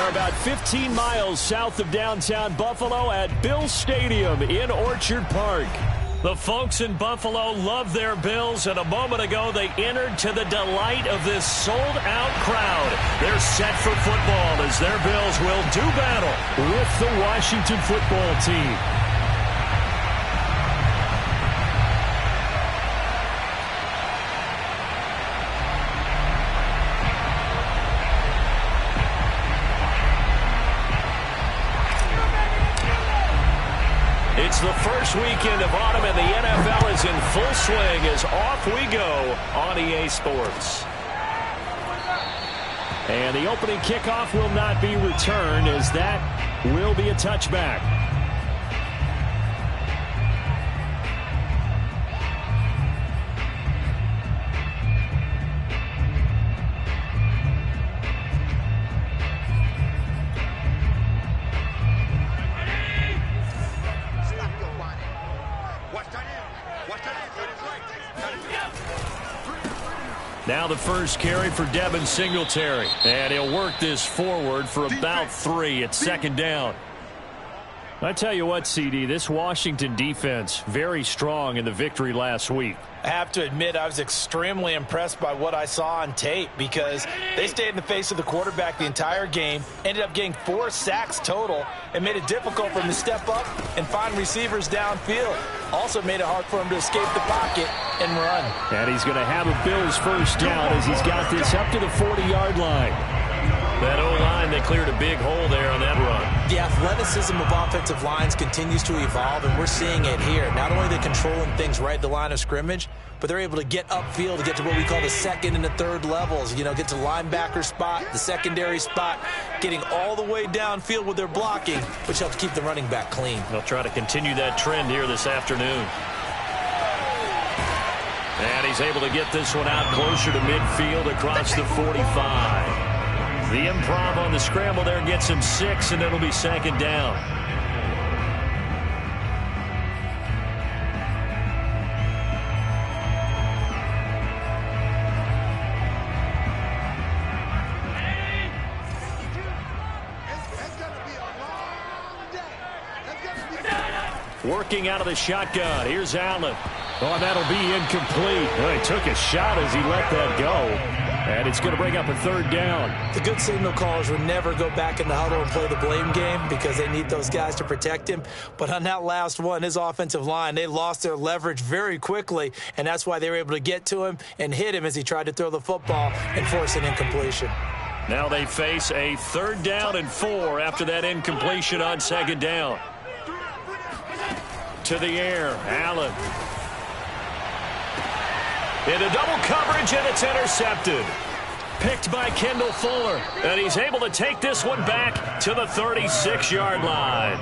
They're about 15 miles south of downtown Buffalo at Bill Stadium in Orchard Park. The folks in Buffalo love their Bills, and a moment ago they entered to the delight of this sold-out crowd. They're set for football as their Bills will do battle with the Washington football team. It's the first weekend of autumn, and the NFL is in full swing as off we go on EA Sports. And the opening kickoff will not be returned, as that will be a touchback. Now the first carry for Devin Singletary. And he'll work this forward for about 3 at second down. I tell you what, CD, this Washington defense, very strong in the victory last week. I have to admit, I was extremely impressed by what I saw on tape because they stayed in the face of the quarterback the entire game, ended up getting 4 sacks total, and made it difficult for him to step up and find receivers downfield. Also made it hard for him to escape the pocket and run. And he's going to have a Bills first down as he's got this up to the 40-yard line. That O-line, they cleared a big hole there on that run. The athleticism of offensive lines continues to evolve, and we're seeing it here. Not only are they controlling things right at the line of scrimmage, but they're able to get upfield to get to what we call the second and the third levels. You know, get to linebacker spot, the secondary spot, getting all the way downfield with their blocking, which helps keep the running back clean. They'll try to continue that trend here this afternoon. And he's able to get this one out closer to midfield across the 45. The improv on the scramble there gets him 6, and it'll be second down. Working out of the shotgun. Here's Allen. Oh, that'll be incomplete. Well, he took a shot as he let that go. And it's going to bring up a third down. The good signal callers would never go back in the huddle and play the blame game because they need those guys to protect him. But on that last one, his offensive line, they lost their leverage very quickly, and that's why they were able to get to him and hit him as he tried to throw the football and force an incompletion. Now they face a 3rd down and 4 after that incompletion on second down. To the air, Allen. Into double coverage, and it's intercepted. Picked by Kendall Fuller, and he's able to take this one back to the 36-yard line.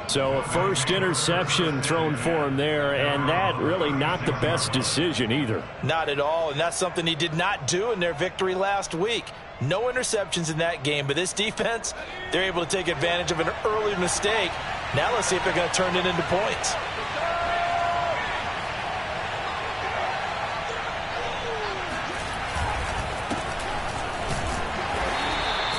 So a first interception thrown for him there, and that really not the best decision either. Not at all, and that's something he did not do in their victory last week. No interceptions in that game, but this defense, they're able to take advantage of an early mistake. Now let's see if they're going to turn it into points.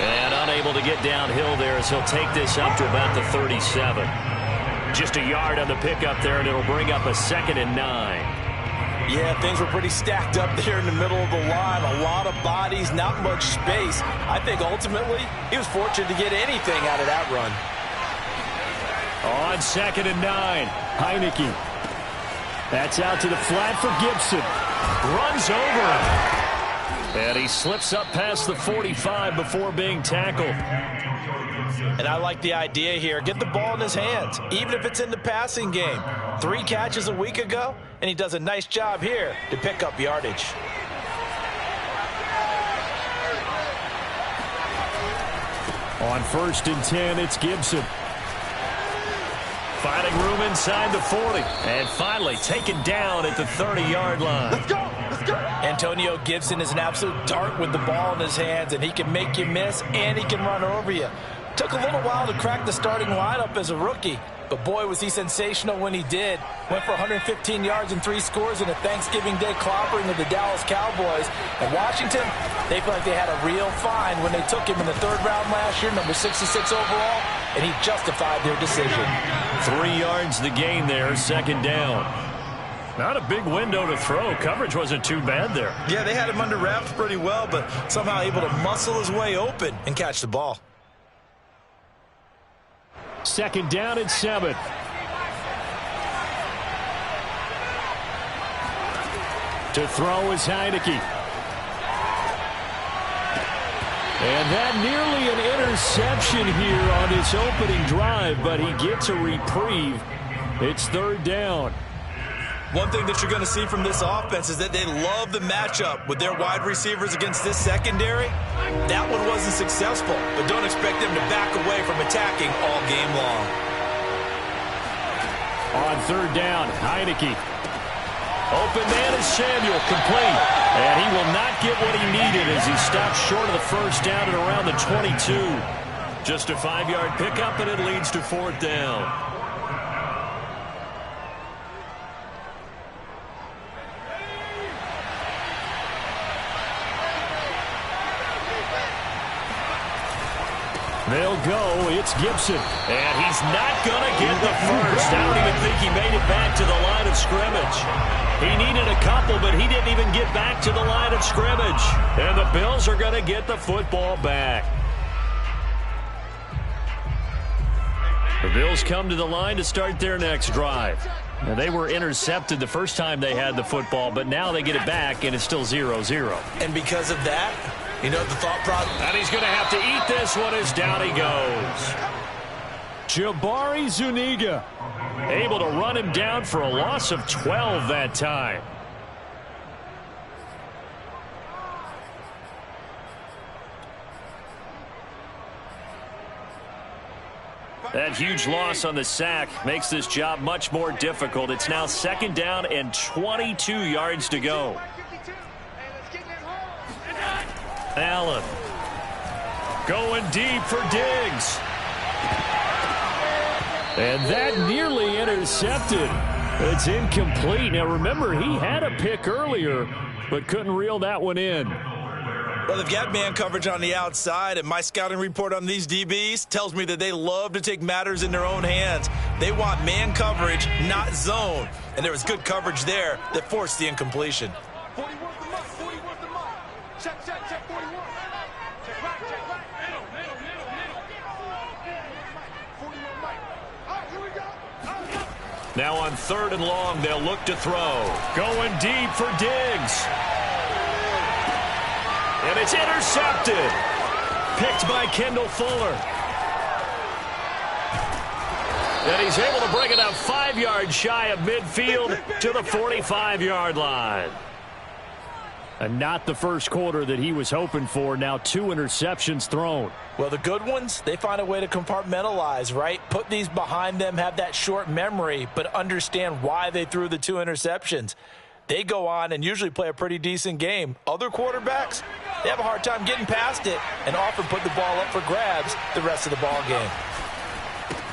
And unable to get downhill there as he'll take this up to about the 37. Just a yard on the pickup there, and it'll bring up a 2nd and 9. Yeah, things were pretty stacked up there in the middle of the line. A lot of bodies, not much space. I think ultimately he was fortunate to get anything out of that run. On 2nd and 9, Heineke. That's out to the flat for Gibson. Runs over him. And he slips up past the 45 before being tackled. And I like the idea here. Get the ball in his hands, even if it's in the passing game. 3 catches a week ago, and he does a nice job here to pick up yardage. On 1st and 10, it's Gibson. Finding room inside the 40. And finally taken down at the 30-yard line. Let's go! Let's go! Antonio Gibson is an absolute dart with the ball in his hands, and he can make you miss, and he can run over you. Took a little while to crack the starting lineup as a rookie, but boy, was he sensational when he did. Went for 115 yards and 3 scores in a Thanksgiving Day clobbering of the Dallas Cowboys. And Washington, they feel like they had a real find when they took him in the 3rd round last year, number 66 overall, and he justified their decision. 3 yards the gain there, 2nd down. Not a big window to throw. Coverage wasn't too bad there. Yeah, they had him under wraps pretty well, but somehow able to muscle his way open and catch the ball. 2nd down and 7. To throw is Heineke. And that nearly an interception here on his opening drive, but he gets a reprieve. It's 3rd down. One thing that you're going to see from this offense is that they love the matchup with their wide receivers against this secondary. That one wasn't successful, but don't expect them to back away from attacking all game long. On 3rd down, Heineke. Open man is Samuel, complete. And he will not get what he needed as he stops short of the 1st down at around the 22. Just a 5-yard pickup, and it leads to 4th down. They'll go. It's Gibson. And he's not going to get the first. I don't even think he made it back to the line of scrimmage. He needed a couple, but he didn't even get back to the line of scrimmage. And the Bills are going to get the football back. The Bills come to the line to start their next drive. Now, they were intercepted the first time they had the football, but now they get it back, and it's still 0-0. And because of that, you know the thought process. And he's going to have to eat this one as down he goes. Jabari Zuniga able to run him down for a loss of 12 that time. That huge loss on the sack makes this job much more difficult. It's now 2nd down and 22 yards to go. Allen going deep for Diggs. And that nearly intercepted. It's incomplete. Now remember, he had a pick earlier, but couldn't reel that one in. Well, they've got man coverage on the outside, and my scouting report on these DBs tells me that they love to take matters in their own hands. They want man coverage, not zone. And there was good coverage there that forced the incompletion. 40 worth the month, 40 worth the month. Check 41. Check right, check right. Middle. 41 right. All right, here we go. Now on 3rd and long, they'll look to throw. Going deep for Diggs. And it's intercepted. Picked by Kendall Fuller. And he's able to bring it up 5 yards shy of midfield to the 45-yard line. And not the first quarter that he was hoping for. Now 2 interceptions thrown. Well, the good ones, they find a way to compartmentalize, right? Put these behind them, have that short memory, but understand why they threw the 2 interceptions. They go on and usually play a pretty decent game. Other quarterbacks, they have a hard time getting past it and often put the ball up for grabs the rest of the ball game.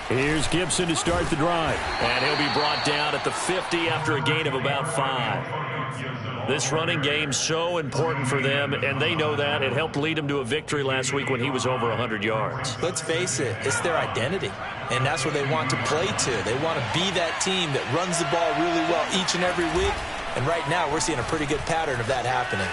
Here's Gibson to start the drive. And he'll be brought down at the 50 after a gain of about 5. This running game so important for them, and they know that. It helped lead them to a victory last week when he was over 100 yards. Let's face it, it's their identity, and that's what they want to play to. They want to be that team that runs the ball really well each and every week, and right now we're seeing a pretty good pattern of that happening.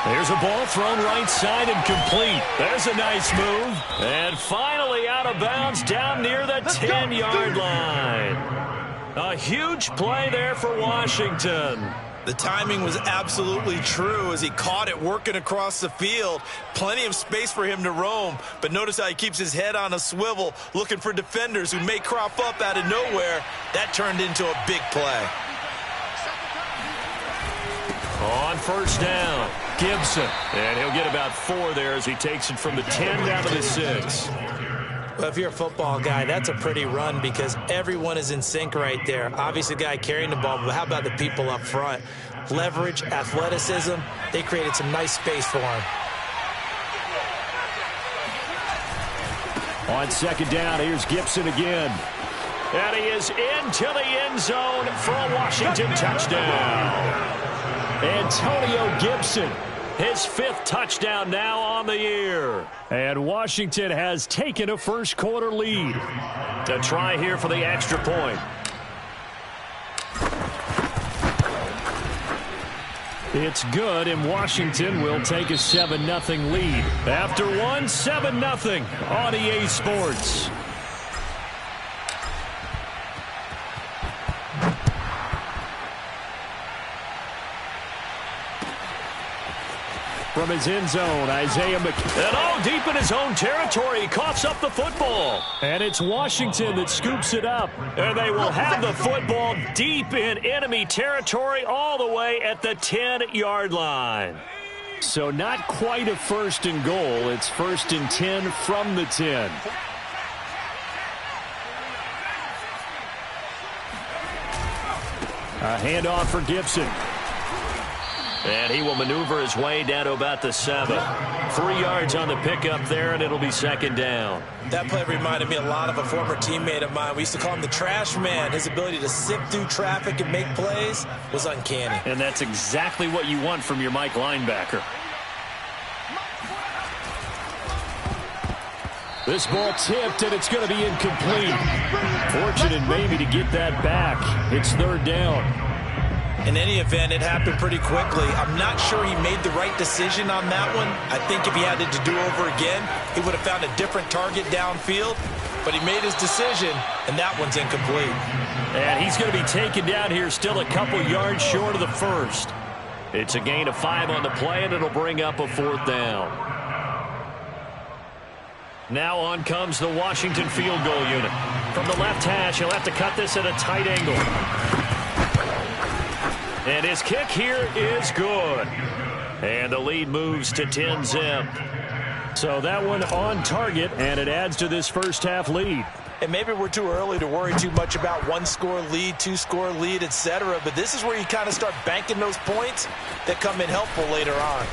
There's a ball thrown right side and complete. There's a nice move. And finally out of bounds down near the 10-yard line. A huge play there for Washington. The timing was absolutely true as he caught it working across the field. Plenty of space for him to roam, but notice how he keeps his head on a swivel looking for defenders who may crop up out of nowhere. That turned into a big play. On 1st down, Gibson. And he'll get about 4 there as he takes it from the 10 down to the 6. Well, if you're a football guy, that's a pretty run because everyone is in sync right there. Obviously, the guy carrying the ball, but how about the people up front? Leverage, athleticism, they created some nice space for him. On second down, here's Gibson again. And he is into the end zone for a Washington touchdown. Antonio Gibson, his 5th touchdown now on the year. And Washington has taken a first-quarter lead. To try here for the extra point. It's good, and Washington will take a 7-0 lead. After one, 7-0 on EA Sports. From his end zone, Isaiah McKenzie. And all deep in his own territory, he coughs up the football. And it's Washington that scoops it up. And they will have the football deep in enemy territory all the way at the 10-yard line. So not quite a 1st and goal. It's 1st and 10 from the 10. A handoff for Gibson. And he will maneuver his way down to about the 7. 3 yards on the pickup there, and it'll be second down. That play reminded me a lot of a former teammate of mine. We used to call him the trash man. His ability to sift through traffic and make plays was uncanny. And that's exactly what you want from your Mike linebacker. This ball tipped, and it's going to be incomplete. Fortunate maybe to get that back. It's 3rd down. In any event, it happened pretty quickly. I'm not sure he made the right decision on that one. I think if he had it to do over again, he would have found a different target downfield. But he made his decision, and that one's incomplete. And he's going to be taken down here still a couple yards short of the 1st. It's a gain of 5 on the play, and it'll bring up a 4th down. Now on comes the Washington field goal unit. From the left hash, he'll have to cut this at a tight angle. And his kick here is good. And the lead moves to 10-zip. So that one on target, and it adds to this first-half lead. And maybe we're too early to worry too much about 1-score lead, 2-score lead, etc. But this is where you kind of start banking those points that come in helpful later on.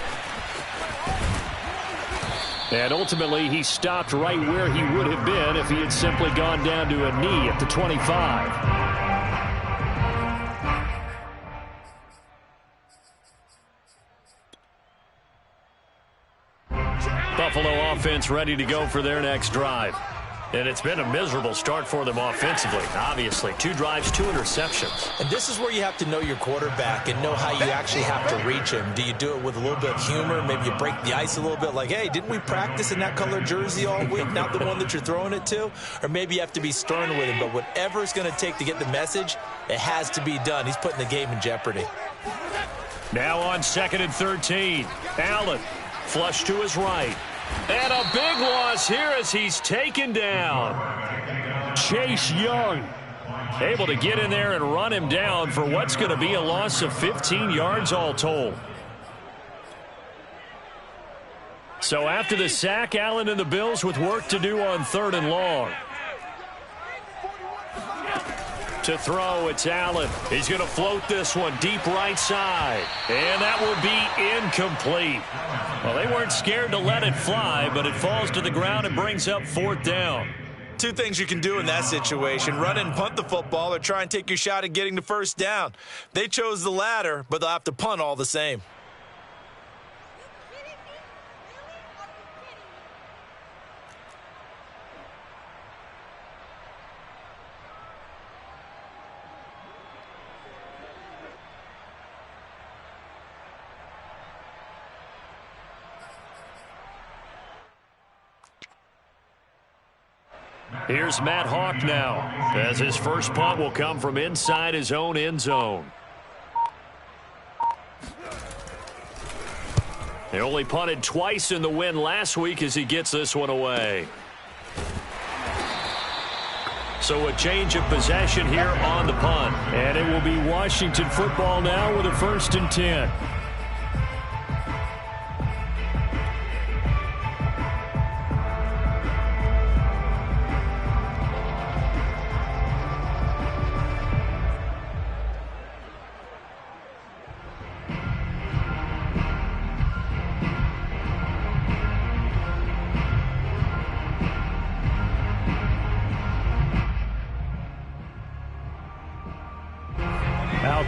And ultimately, he stopped right where he would have been if he had simply gone down to a knee at the 25. Buffalo offense ready to go for their next drive. And it's been a miserable start for them offensively, obviously. 2 drives, 2 interceptions. And this is where you have to know your quarterback and know how you actually have to reach him. Do you do it with a little bit of humor? Maybe you break the ice a little bit like, hey, didn't we practice in that color jersey all week, not the one that you're throwing it to? Or maybe you have to be stern with him. But whatever it's going to take to get the message, it has to be done. He's putting the game in jeopardy. Now on 2nd and 13. Allen, flush to his right. And a big loss here as he's taken down. Chase Young able to get in there and run him down for what's going to be a loss of 15 yards all told. So after the sack, Allen and the Bills with work to do on 3rd and long. To throw, it's Allen. He's going to float this one deep right side. And that will be incomplete. Well, they weren't scared to let it fly, but it falls to the ground and brings up 4th down. 2 things you can do in that situation. Run and punt the football or try and take your shot at getting the 1st down. They chose the latter, but they'll have to punt all the same. Here's Matt Hawk now, as his first punt will come from inside his own end zone. They only punted twice in the win last week as he gets this one away. So a change of possession here on the punt. And it will be Washington football now with a 1st and 10.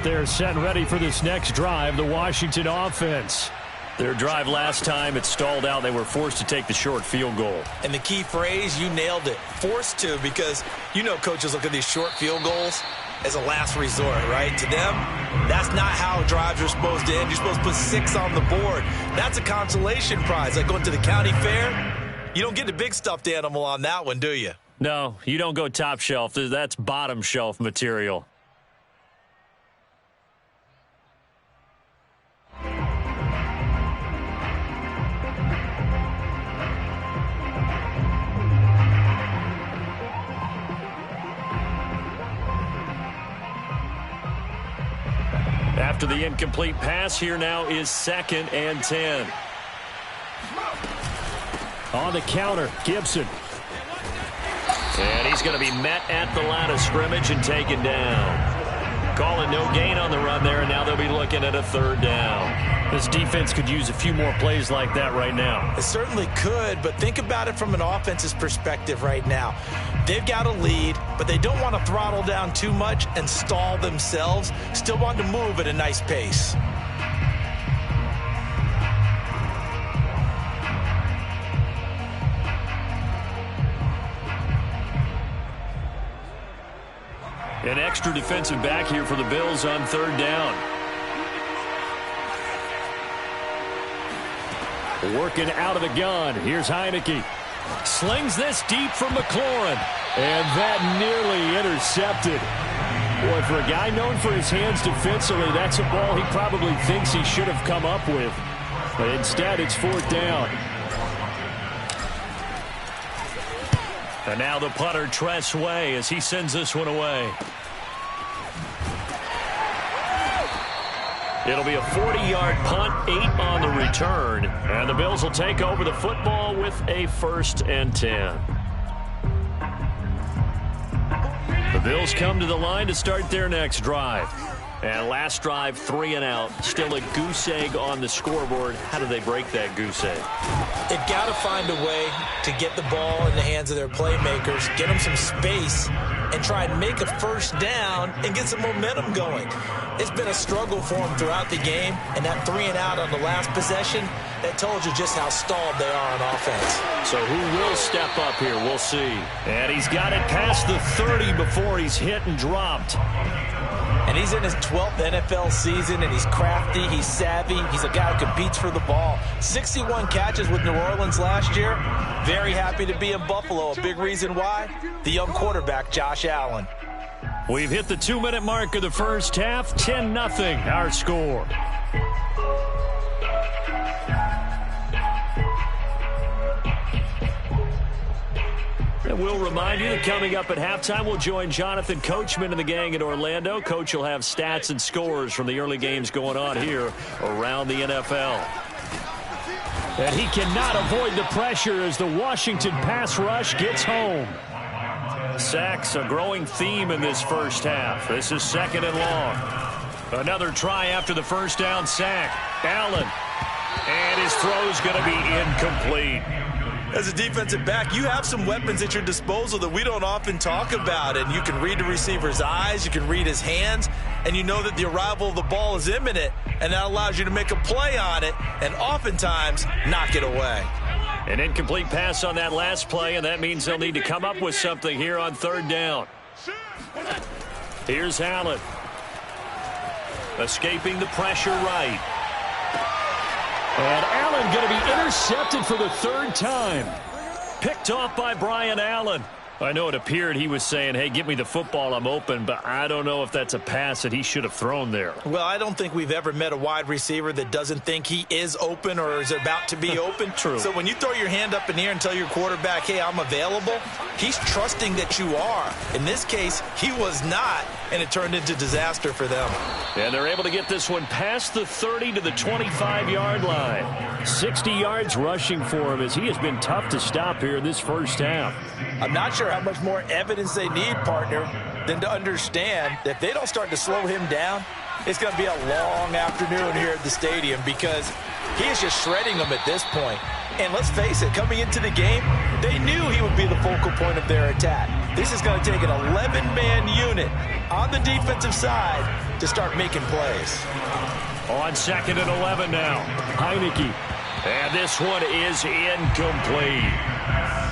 they're set and ready for this next drive, the Washington offense. Their drive last time, it stalled out. They were forced to take the short field goal. And the key phrase, you nailed it, forced to, because you know coaches look at these short field goals as a last resort, right? To them, that's not how drives are supposed to end. You're supposed to put 6 on the board. That's a consolation prize, like going to the county fair. You don't get the big stuffed animal on that one, do you? No, you don't go top shelf. That's bottom shelf material. After the incomplete pass, here now is 2nd and 10. On the counter, Gibson. And he's going to be met at the line of scrimmage and taken down. Calling no gain on the run there, and now they'll be looking at a 3rd down. This defense could use a few more plays like that right now. It certainly could, but think about it from an offense's perspective right now. They've got a lead, but they don't want to throttle down too much and stall themselves. Still want to move at a nice pace. An extra defensive back here for the Bills on 3rd down. Working out of the gun. Here's Heineke. Slings this deep from McLaurin. And that nearly intercepted. Boy, for a guy known for his hands defensively, that's a ball he probably thinks he should have come up with. But instead, it's 4th down. And now the punter, Tress Way, as he sends this one away. It'll be a 40-yard punt, 8 on the return. And the Bills will take over the football with a 1st and 10. The Bills come to the line to start their next drive. And last drive, 3 and out. Still a goose egg on the scoreboard. How do they break that goose egg? They've got to find a way to get the ball in the hands of their playmakers, get them some space, and try and make a 1st down and get some momentum going. It's been a struggle for them throughout the game, and that 3 and out on the last possession, that told you just how stalled they are on offense. So who will step up here? We'll see. And he's got it past the 30 before he's hit and dropped. And he's in his 12th NFL season, and he's crafty, he's savvy, he's a guy who competes for the ball. 61 catches with New Orleans last year. Very happy to be in Buffalo. A big reason why? The young quarterback, Josh Allen. We've hit the 2-minute mark of the first half. 10-0 our score. And we'll remind you that coming up at halftime, we'll join Jonathan Coachman and the gang in Orlando. Coach will have stats and scores from the early games going on here around the NFL. And he cannot avoid the pressure as the Washington pass rush gets home. Sacks, a growing theme in this first half. This is 2nd and long. Another try after the 1st down sack. Allen. And his throw's going to be incomplete. As a defensive back, you have some weapons at your disposal that we don't often talk about. And you can read the receiver's eyes, you can read his hands, and you know that the arrival of the ball is imminent. And that allows you to make a play on it and oftentimes knock it away. An incomplete pass on that last play, and that means they'll need to come up with something here on 3rd down. Here's Allen. Escaping the pressure right. And Allen going to be intercepted for the 3rd time. Picked off by Brian Allen. I know it appeared he was saying, hey, give me the football, I'm open, but I don't know if that's a pass that he should have thrown there. Well, I don't think we've ever met a wide receiver that doesn't think he is open or is about to be open. True. So when you throw your hand up in the air and tell your quarterback, hey, I'm available, he's trusting that you are. In this case, he was not, and it turned into disaster for them. And they're able to get this one past the 30 to the 25-yard line. 60 yards rushing for him as he has been tough to stop here in this first half. I'm not sure how much more evidence they need, partner, than to understand that if they don't start to slow him down, it's going to be a long afternoon here at the stadium because he is just shredding them at this point. And let's face it, coming into the game, they knew he would be the focal point of their attack. This is going to take an 11-man unit on the defensive side to start making plays. On 2nd and 11 now. Heineke. And this one is incomplete.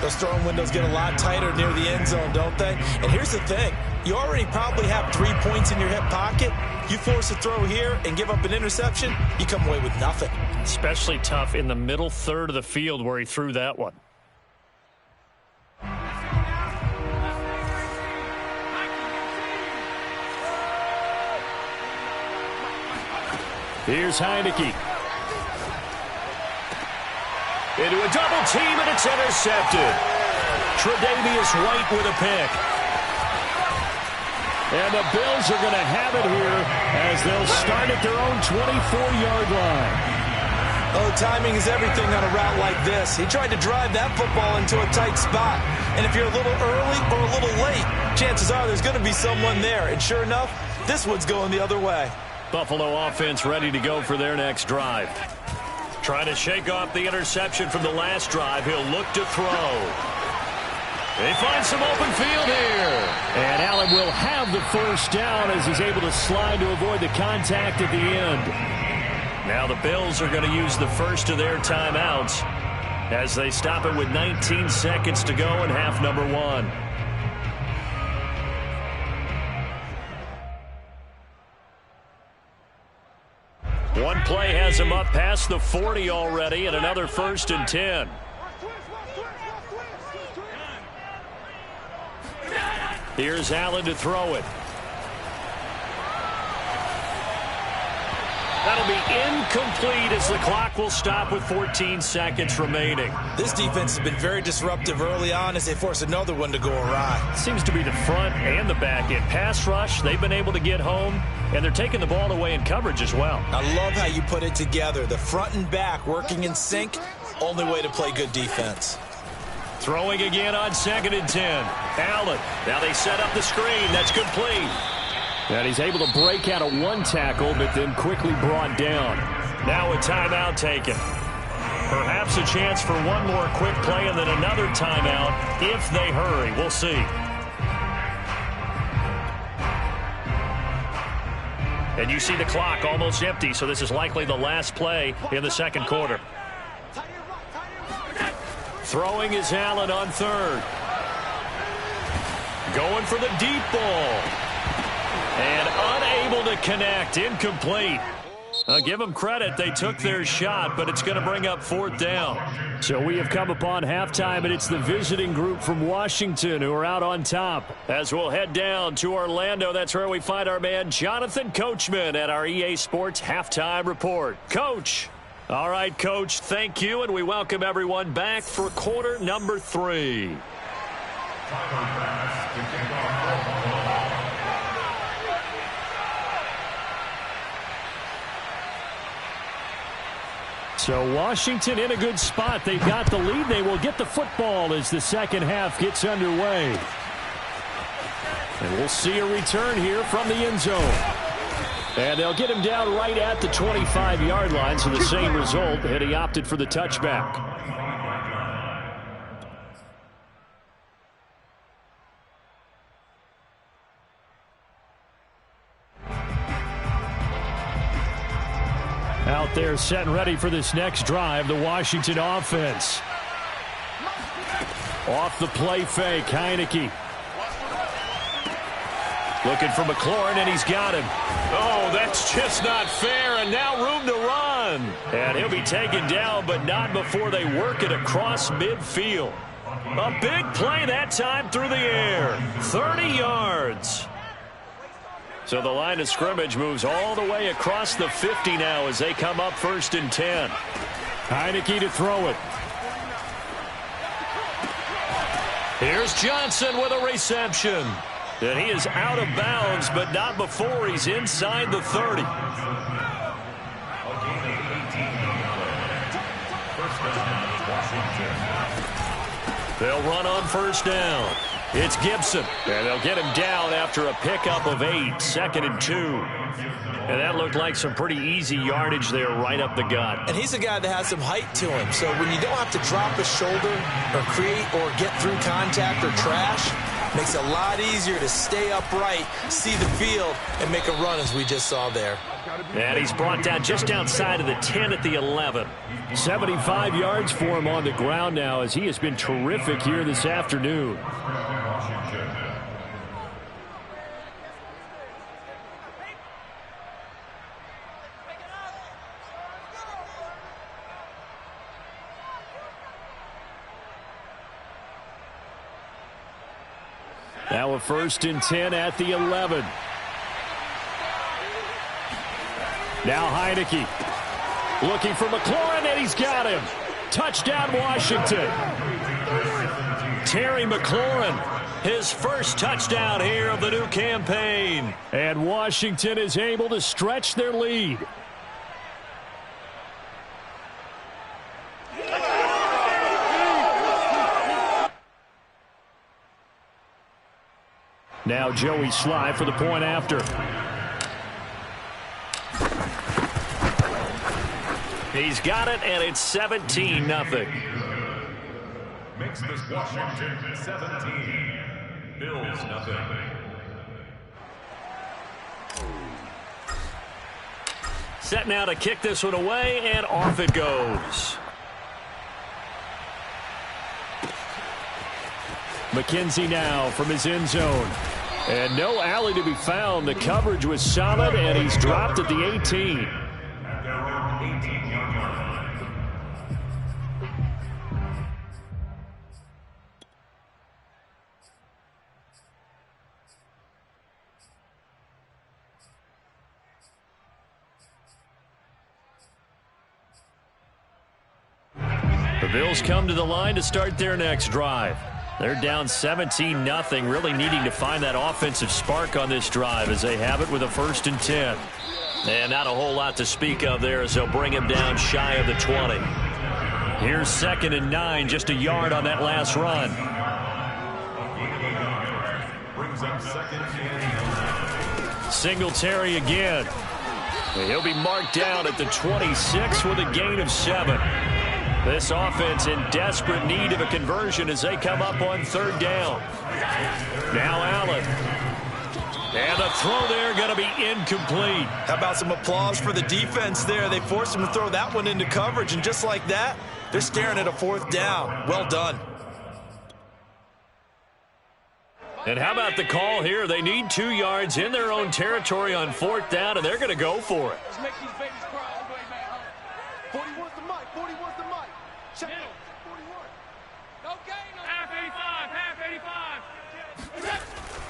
Those throwing windows get a lot tighter near the end zone, don't they? And here's the thing. You already probably have 3 points in your hip pocket. You force a throw here and give up an interception, you come away with nothing. Especially tough in the middle third of the field where he threw that one. Here's Heineke. Into a double team, and it's intercepted. Tre'Davious White with a pick. And the Bills are going to have it here as they'll start at their own 24-yard line. Oh, timing is everything on a route like this. He tried to drive that football into a tight spot. And if you're a little early or a little late, chances are there's going to be someone there. And sure enough, this one's going the other way. Buffalo offense ready to go for their next drive. Trying to shake off the interception from the last drive. He'll look to throw. They find some open field here. And Allen will have the first down as he's able to slide to avoid the contact at the end. Now the Bills are going to use the first of their timeouts as they stop it with 19 seconds to go in half number 1. One play has him up past the 40 already, and another 1st and 10. Here's Allen to throw it. That'll be incomplete as the clock will stop with 14 seconds remaining. This defense has been very disruptive early on as they force another one to go awry. Seems to be the front and the back end. Pass rush, they've been able to get home, and they're taking the ball away in coverage as well. I love how you put it together. The front and back working in sync, only way to play good defense. Throwing again on 2nd and 10. Allen. Now they set up the screen. That's complete. And he's able to break out of one tackle, but then quickly brought down. Now a timeout taken. Perhaps a chance for one more quick play and then another timeout if they hurry. We'll see. And you see the clock almost empty, so this is likely the last play in the second quarter. Throwing is Allen on 3rd. Going for the deep ball. And unable to connect. Incomplete. Give them credit. They took their shot, but it's going to bring up 4th down. So we have come upon halftime, and it's the visiting group from Washington who are out on top. As we'll head down to Orlando, that's where we find our man Jonathan Coachman at our EA Sports Halftime Report. Coach. All right, Coach, thank you, and we welcome everyone back for quarter number 3. So Washington in a good spot. They've got the lead. They will get the football as the second half gets underway. And we'll see a return here from the end zone. And they'll get him down right at the 25-yard line, so the same result, and he opted for the touchback. Out there set and ready for this next drive, the Washington offense. Off the play fake, Heineke. Looking for McLaurin, and he's got him. Oh, that's just not fair, and now room to run. And he'll be taken down, but not before they work it across midfield. A big play that time through the air. 30 yards. So the line of scrimmage moves all the way across the 50 now as they come up 1st and 10. Heineke to throw it. Here's Johnson with a reception. And he is out of bounds, but not before he's inside the 30. They'll run on 1st down. It's Gibson, and they'll get him down after a pickup of 8, 2nd and 2. And that looked like some pretty easy yardage there right up the gut. And he's a guy that has some height to him, so when you don't have to drop his shoulder or create or get through contact or trash, Makes it a lot easier to stay upright, see the field, and make a run as we just saw there. And he's brought down just outside of the 10 at the 11. 75 yards for him on the ground now as he has been terrific here this afternoon. Now a 1st and 10 at the 11. Now Heineke looking for McLaurin, and he's got him. Touchdown, Washington. Terry McLaurin, his first touchdown here of the new campaign. And Washington is able to stretch their lead. Now Joey Slye for the point after. He's got it, and it's 17-0. Makes this Washington 17. Bills nothing. Set now to kick this one away, and off it goes. McKenzie now from his end zone. And no alley to be found. The coverage was solid, and he's dropped at the 18. At their own 18-yard line. The Bills come to the line to start their next drive. They're down 17-0, really needing to find that offensive spark on this drive as they have it with a 1st and 10. And not a whole lot to speak of there as they'll bring him down shy of the 20. Here's 2nd and 9, just a yard on that last run. Brings up 2nd and 9. Singletary again. He'll be marked down at the 26 with a gain of 7. This offense in desperate need of a conversion as they come up on 3rd down. Now Allen. And the throw there going to be incomplete. How about some applause for the defense there? They forced him to throw that one into coverage, and just like that, they're staring at a 4th down. Well done. And how about the call here? They need 2 yards in their own territory on 4th down, and they're going to go for it. Let's make these babies cry all the way back. 40 wants the mic. 40 wants the mic. Check it. 41. No gain. Half 85. Half 85.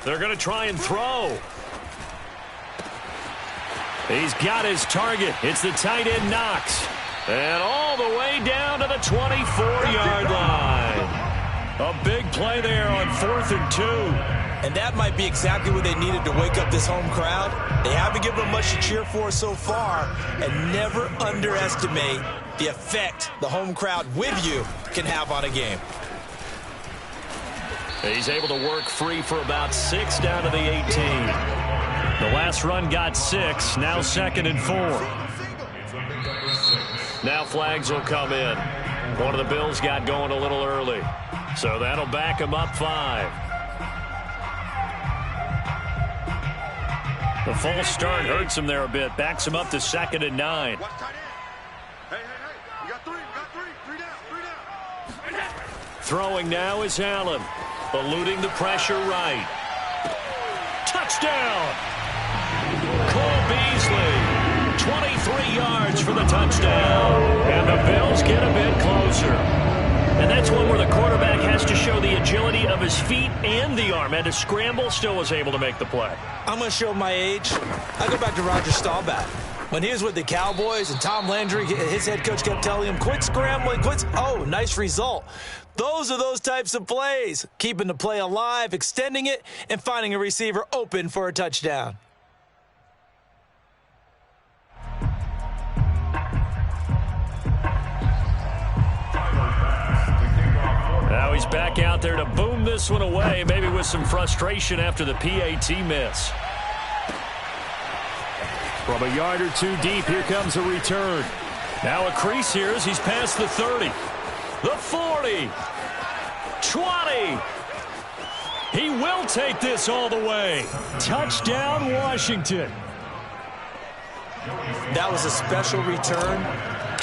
They're going to try and throw. He's got his target. It's the tight end Knox. And all the way down to the 24-yard line. A big play there on 4th and 2. And that might be exactly what they needed to wake up this home crowd. They haven't given them much to cheer for so far, and never underestimate the effect the home crowd with you can have on a game. He's able to work free for about 6 down to the 18. The last run got 6, now 2nd and 4. Now flags will come in. One of the Bills got going a little early, so that'll back him up 5. The false start hurts him there a bit, backs him up to 2nd and 9. Watch tight end. Hey. We got 3. We got 3 down. Throwing now is Allen, eluding the pressure right. Touchdown! Cole Beasley, 23 yards for the touchdown. And the Bills get a bit closer. And that's one where the quarterback has to show the agility of his feet and the arm. And to scramble, still was able to make the play. I'm going to show my age. I go back to Roger Staubach. When he was with the Cowboys and Tom Landry, his head coach kept telling him, quit scrambling, quit. Oh, nice result. Those are those types of plays. Keeping the play alive, extending it, and finding a receiver open for a touchdown. Now he's back out there to boom this one away, maybe with some frustration after the PAT miss. From a yard or 2 deep, here comes a return. Now a crease here as he's past the 30. The 40. 20. He will take this all the way. Touchdown, Washington. That was a special return,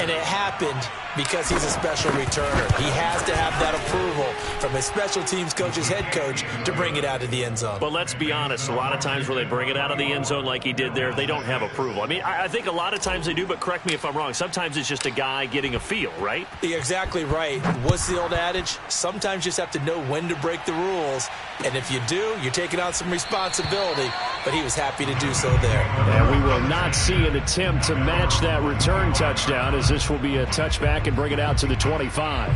and it happened because he's a special returner. He has to have that approval from his special teams coach's head coach to bring it out of the end zone. But let's be honest, a lot of times when they bring it out of the end zone like he did there, they don't have approval. I mean, I think a lot of times they do, but correct me if I'm wrong. Sometimes it's just a guy getting a feel, right? You're exactly right. What's the old adage? Sometimes you just have to know when to break the rules, and if you do, you're taking on some responsibility, but he was happy to do so there. And we will not see an attempt to match that return touchdown, as this will be a touchback and bring it out to the 25.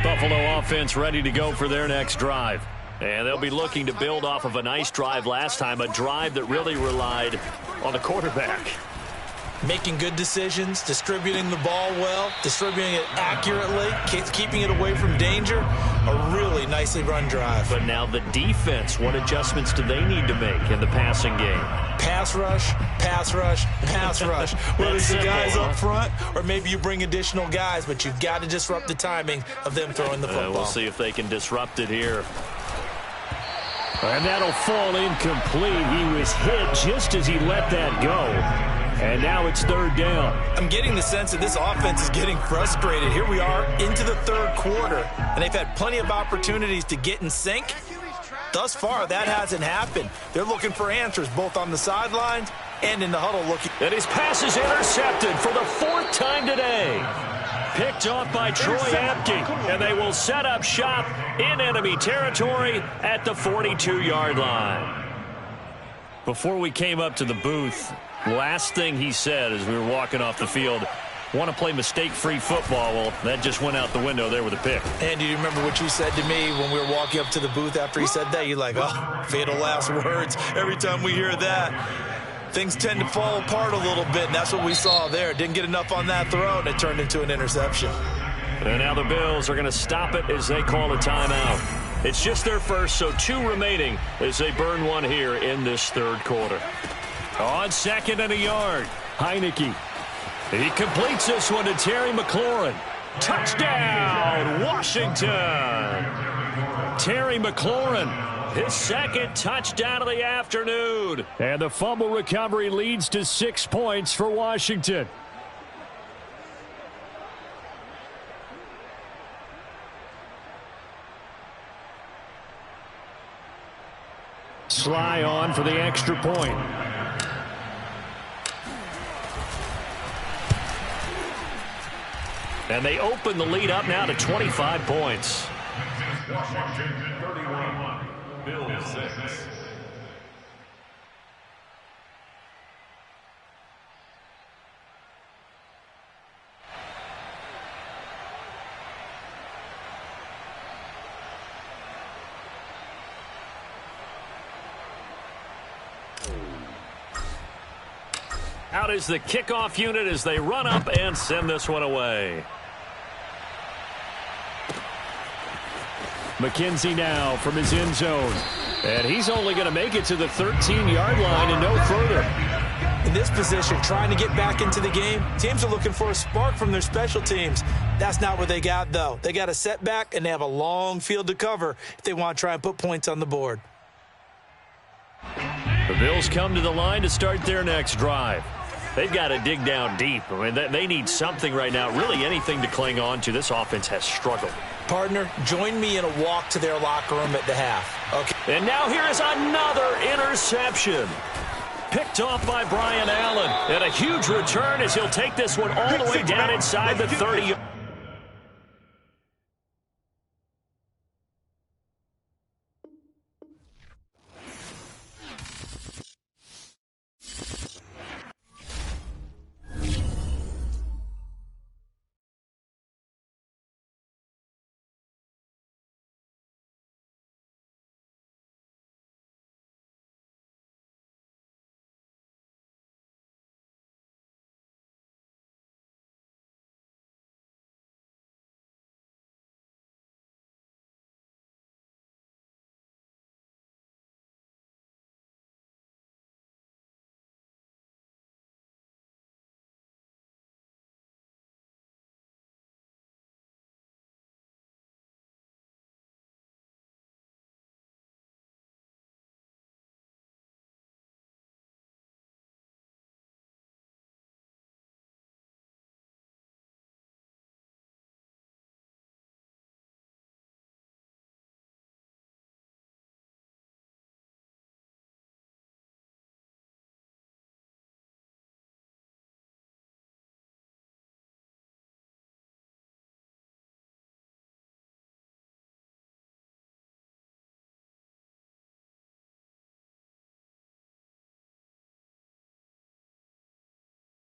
Buffalo offense ready to go for their next drive. And they'll be looking to build off of a nice drive last time, a drive that really relied on the quarterback. Making good decisions, distributing the ball well, distributing it accurately, keeping it away from danger. A really nicely run drive. But now the defense, what adjustments do they need to make in the passing game? Pass rush, pass rush, pass rush. Whether it's the guys up front or maybe you bring additional guys, but you've got to disrupt the timing of them throwing the football. We'll see if they can disrupt it here. And that'll fall incomplete. He was hit just as he let that go. And now it's third down. I'm getting the sense that this offense is getting frustrated. Here we are into the third quarter, and they've had plenty of opportunities to get in sync. Thus far, that hasn't happened. They're looking for answers both on the sidelines and in the huddle looking. And his pass is intercepted for the fourth time today. Picked off by Troy Apke, and they will set up shop in enemy territory at the 42-yard line. Before we came up to the booth, last thing he said as we were walking off the field, want to play mistake-free football. Well, that just went out the window there with a pick. And do you remember what you said to me when we were walking up to the booth after he said that? You're like, oh, fatal last words. Every time we hear that, things tend to fall apart a little bit, and that's what we saw there. Didn't get enough on that throw, and it turned into an interception. And now the Bills are going to stop it as they call a timeout. It's just their first, so 2 remaining as they burn one here in this third quarter. On 2nd and a yard, Heineke. He completes this one to Terry McLaurin. Touchdown, Washington! Terry McLaurin, his second touchdown of the afternoon. And the fumble recovery leads to 6 points for Washington. Sly on for the extra point. And they open the lead up now to 25 points. Washington 31, Bills 6. Out is the kickoff unit as they run up and send this one away. McKenzie now from his end zone. And he's only going to make it to the 13-yard line and no further. In this position, trying to get back into the game, teams are looking for a spark from their special teams. That's not what they got, though. They got a setback, and they have a long field to cover if they want to try and put points on the board. The Bills come to the line to start their next drive. They've got to dig down deep. I mean, they need something right now, really anything to cling on to. This offense has struggled. Partner, join me in a walk to their locker room at the half. Okay. And now here is another interception. Picked off by Brian Allen. And a huge return as he'll take this one all the way down inside the 30.